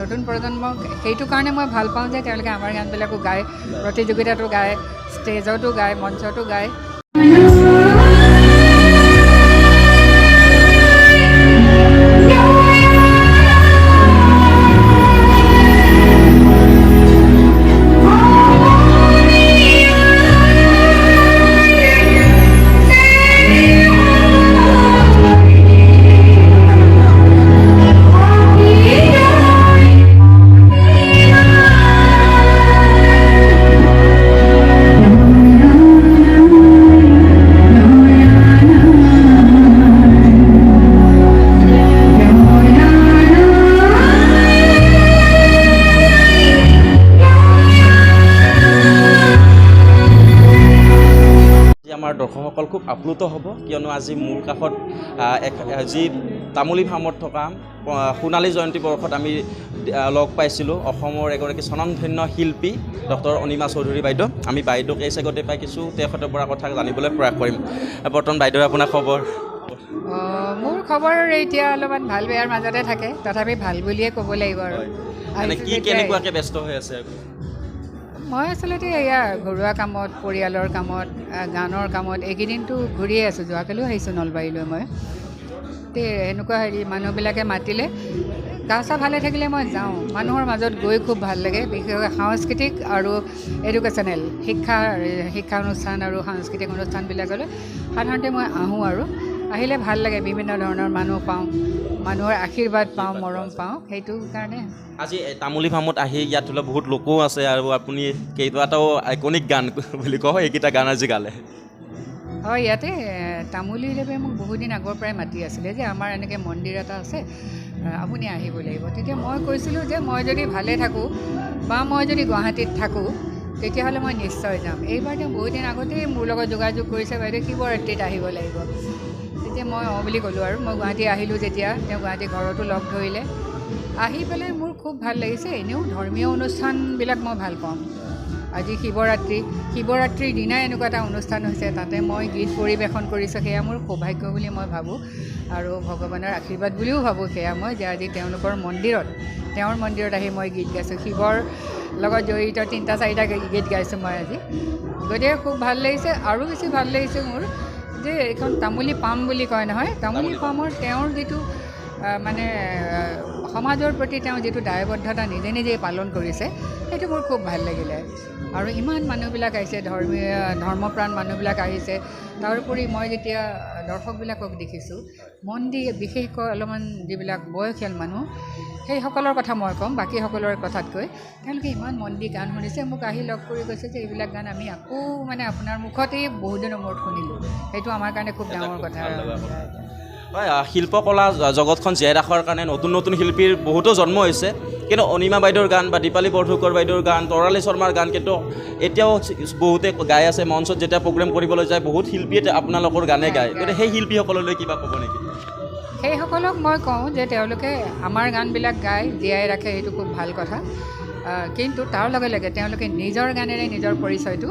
নতুন প্ৰজন্মক সেইটো কাৰণে মই ভাল পাওঁ যে তেওঁলোকে আমাৰ গানবিলাকো গায়, প্ৰতিযোগিতাতো গায়, ষ্টেজতো গায়, মঞ্চতো গায়। আমাৰ দৰ্শকসকল খুব আপ্লুত হ'ব, কিয়নো আজি মোৰ কাষত যি তামুলী ফাৰ্মত থকা সোণালী জয়ন্তী বৰ্ষত আমি লগ পাইছিলোঁ অসমৰ এগৰাকী স্বনামধন্য শিল্পী ডক্টৰ অনিমা চৌধুৰী বাইদেউ। আমি বাইদেউক এই চেগতে পাই কিছু তেখেতৰ পৰা কথা জানিবলৈ প্ৰয়াস কৰিম। বৰ্তমান বাইদেউ আপোনাৰ খবৰ? মোৰ খবৰ এতিয়া অলপমান ভাল বেয়াৰ মাজতে থাকে, তথাপি ভাল বুলিয়ে ক'ব লাগিব আৰু। মানে কি কেনেকুৱাকৈ ব্যস্ত হৈ আছে? মই আচলতে এয়া ঘৰুৱা কামত, পৰিয়ালৰ কামত, গানৰ কামত এইকেইদিনটো ঘূৰিয়ে আছোঁ। যোৱাকালিও আহিছোঁ নলবাৰীলৈ মই। এনেকুৱা মানুহবিলাকে মাতিলে গা চা ভালে থাকিলে মই যাওঁ। মানুহৰ মাজত গৈ খুব ভাল লাগে, বিশেষকৈ সাংস্কৃতিক আৰু এডুকেশ্যনেল শিক্ষা অনুষ্ঠান আৰু সাংস্কৃতিক অনুষ্ঠানবিলাকলৈ সাধাৰণতে মই আহোঁ আৰু আহিলে ভাল লাগে। বিভিন্ন ধৰণৰ মানুহ পাওঁ, মানুহৰ আশীৰ্বাদ পাওঁ, মৰম পাওঁ, সেইটো কাৰণে। আজি তামুলী ফাৰ্মত আহি ইয়াত ধৰি লওক বহুত লোকো আছে আৰু আপুনি কেইবাটাও আইকনিক গান বুলি কওঁ, এইকেইটা গান আজি গালে। হয়, ইয়াতে তামুলীদেৱে মোক বহুত দিন আগৰ পৰাই মাতি আছিলে যে আমাৰ এনেকৈ মন্দিৰ এটা আছে, আপুনি আহিব লাগিব। তেতিয়া মই কৈছিলোঁ যে মই যদি ভালে থাকোঁ বা মই যদি গুৱাহাটীত থাকোঁ তেতিয়াহ'লে মই নিশ্চয় যাম। এইবাৰ তেওঁ বহুত দিন আগতেই মোৰ লগত যোগাযোগ কৰিছে, বাইদেউ শিৱৰাত্ৰিত আহিব লাগিব। তেতিয়া মই বুলি ক'লোঁ আৰু মই গুৱাহাটী আহিলোঁ যেতিয়া তেওঁ গুৱাহাটী ঘৰতো লগ ধৰিলে। আহি পেলাই মোৰ খুব ভাল লাগিছে। এনেও ধৰ্মীয় অনুষ্ঠানবিলাক মই ভাল পাওঁ। আজি শিৱৰাত্ৰিৰ দিনাই এনেকুৱা এটা অনুষ্ঠান হৈছে, তাতে মই গীত পৰিৱেশন কৰিছোঁ, সেয়া মোৰ সৌভাগ্য বুলি মই ভাবোঁ আৰু ভগৱানৰ আশীৰ্বাদ বুলিও ভাবোঁ সেয়া মই, যে আজি তেওঁৰ মন্দিৰত আহি মই গীত গাইছোঁ। শিৱৰ লগত জড়িত 3-4টা গীত গাইছোঁ মই আজি। গতিকে খুব ভাল লাগিছে। আৰু বেছি ভাল লাগিছে মোৰ যে এইখন তামুলী পাম বুলি কয় নহয়, তামুলী পামৰ তেওঁৰ যিটো মানে সমাজৰ প্ৰতি তেওঁ যিটো দায়বদ্ধতা নিজেই পালন কৰিছে, সেইটো মোৰ খুব ভাল লাগিলে। আৰু ইমান মানুহবিলাক আহিছে, ধৰ্মপ্ৰাণ মানুহবিলাক আহিছে। তাৰোপৰি মই যেতিয়া দৰ্শকবিলাকক দেখিছোঁ, মন দি, বিশেষকৈ অলপমান যিবিলাক বয়সীয়াল মানুহ সেইসকলৰ কথা মই ক'ম, বাকীসকলৰ কথাতকৈ তেওঁলোকে ইমান মন দি গান শুনিছে। মোক আহি লগ কৰি কৈছে যে এইবিলাক গান আমি আকৌ মানে আপোনাৰ মুখতেই বহুত দিনৰ মূৰত শুনিলোঁ। সেইটো আমাৰ কাৰণে খুব ডাঙৰ কথা। হয়, শিল্পকলা জগতখন জীয়াই ৰখাৰ কাৰণে নতুন নতুন শিল্পীৰ বহুতো জন্ম হৈছে, কিন্তু অনিমা বাইদেউৰ গান বা দীপালী বৰঠাকুৰ বাইদেউৰ গান, তৰালী শৰ্মাৰ গান কিন্তু এতিয়াও বহুতে গাই আছে। মঞ্চত যেতিয়া প্ৰগ্ৰেম কৰিবলৈ যায় বহুত শিল্পীয়ে আপোনালোকৰ গানে গায়। গতিকে সেই শিল্পীসকললৈ কিবা ক'ব নেকি? সেইসকলক মই কওঁ যে তেওঁলোকে আমাৰ গানবিলাক গাই জীয়াই ৰাখে, সেইটো খুব ভাল কথা। কিন্তু তাৰ লগে লগে তেওঁলোকে নিজৰ গানেৰে নিজৰ পৰিচয়টো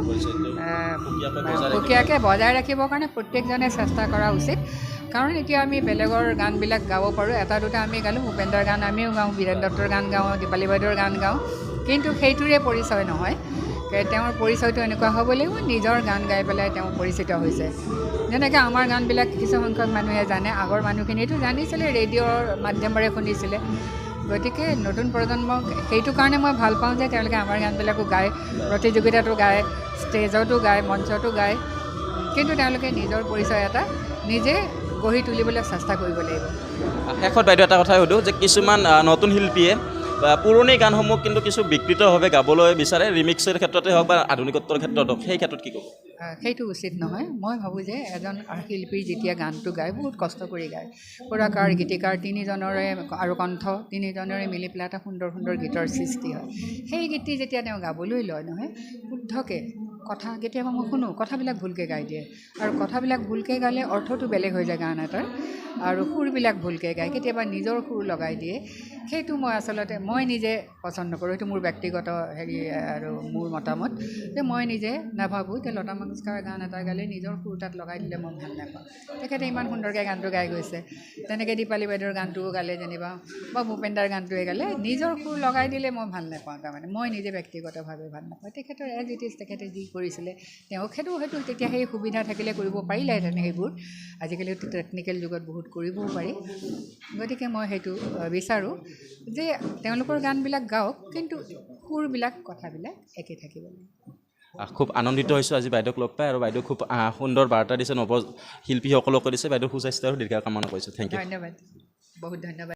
সুকীয়াকৈ বজাই ৰাখিবৰ কাৰণে প্ৰত্যেকজনে চেষ্টা কৰা উচিত। কাৰণ এতিয়া আমি বেলেগৰ গানবিলাক গাব পাৰোঁ, এটা দুটা আমি গালোঁ, ভূপেন্দ্ৰৰ গান আমিও গাওঁ, বীৰেন দত্তৰ গান গাওঁ, দীপালী বাইদেউৰ গান গাওঁ, কিন্তু সেইটোৰে পৰিচয় নহয়। তেওঁৰ পৰিচয়টো এনেকুৱা হ'ব লাগিব নিজৰ গান গাই পেলাই তেওঁ পৰিচিত হৈছে। যেনেকৈ আমাৰ গানবিলাক কিছু সংখ্যক মানুহে জানে, আগৰ মানুহখিনিয়েতো জানিছিলে, ৰেডিঅ'ৰ মাধ্যমেৰে শুনিছিলে। গতিকে নতুন প্ৰজন্মক সেইটো কাৰণে মই ভাল পাওঁ যে তেওঁলোকে আমাৰ গানবিলাকো গায়, প্ৰতিযোগিতাতো গায়, ষ্টেজতো গায়, মঞ্চতো গায়, কিন্তু তেওঁলোকে নিজৰ পৰিচয় এটা নিজে গঢ়ি তুলিবলৈ চেষ্টা কৰিব লাগিব। শেষত বাইদেউ এটা কথাই সুধোঁ যে কিছুমান নতুন শিল্পীয়ে পুৰণি গানসমূহ কিন্তু কিছু বিকৃতভাৱে গাবলৈ বিচাৰে, ৰিমিক্সৰ ক্ষেত্ৰতে হওক বা আধুনিকত্বৰ ক্ষেত্ৰত হওক, সেই ক্ষেত্ৰত কি ক'ব? সেইটো উচিত নহয়। মই ভাবোঁ যে এজন শিল্পী যেতিয়া গানটো গায় বহুত কষ্ট কৰি গায়, সুৰকাৰ, গীতিকাৰ তিনিজনৰে আৰু কণ্ঠ তিনিজনৰে মিলি পেলাই এটা সুন্দৰ সুন্দৰ গীতৰ সৃষ্টি হয়। সেই গীতটি যেতিয়া তেওঁ গাবলৈ লয় নহয়, শুদ্ধকৈ কথা কেতিয়াবা মই শুনো কথাবিলাক ভুলকৈ গাই দিয়ে আৰু কথাবিলাক ভুলকৈ গালে অৰ্থটো বেলেগ হৈ যায় গান এটাৰ আৰু সুৰবিলাক ভুলকৈ গায় কেতিয়াবা নিজৰ সুৰ লগাই দিয়ে সেইটো মই আচলতে মই নিজে পচন্দ নকৰোঁ সেইটো মোৰ ব্যক্তিগত হেৰি আৰু মোৰ মতামত যে মই নিজে নাভাবোঁ যে লতা মংগেশকাৰৰ গান এটা গালে নিজৰ সুৰ তাত লগাই দিলে মই ভাল নাপাওঁ তেখেতে ইমান সুন্দৰকৈ গানটো গাই গৈছে তেনেকৈ দীপালী বাইদেউৰ গানটোও গালে যেনিবা বা ভূপেন্দাৰ গানটোৱে গালে নিজৰ সুৰ লগাই দিলে মই ভাল নাপাওঁ তাৰমানে মই নিজে ব্যক্তিগতভাৱে ভাল নাপাওঁ তেখেতৰ এজ ইট ইজ তেখেতে যি কৰিছিলে তেওঁক সেইটো হয়তো তেতিয়া সেই সুবিধা থাকিলে কৰিব পাৰিলেহেঁতেন সেইবোৰ আজিকালিতো টেকনিকেল যুগত বহুত কৰিবও পাৰি গতিকে মই সেইটো বিচাৰোঁ যে তেওঁলোকৰ গানবিলাক গাওক কিন্তু সুৰবিলাক কথাবিলাক একে থাকিব লাগে খুব আনন্দিত হৈছোঁ আজি বাইদেউক লগ পাই আৰু বাইদেউ খুব সুন্দৰ বাৰ্তা দিছে নৱশিল্পীসকলকো দিছে বাইদেউ সুস্বাস্থ্য আৰু দীৰ্ঘ কামনা কৰিছোঁ থেংক ইউ ধন্যবাদ বহুত ধন্যবাদ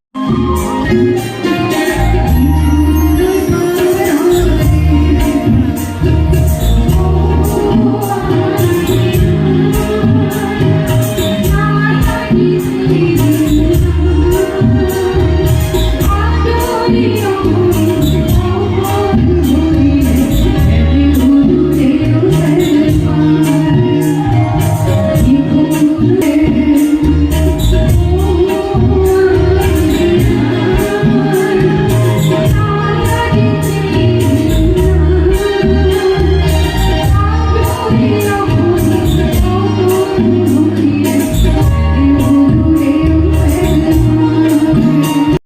Thank you.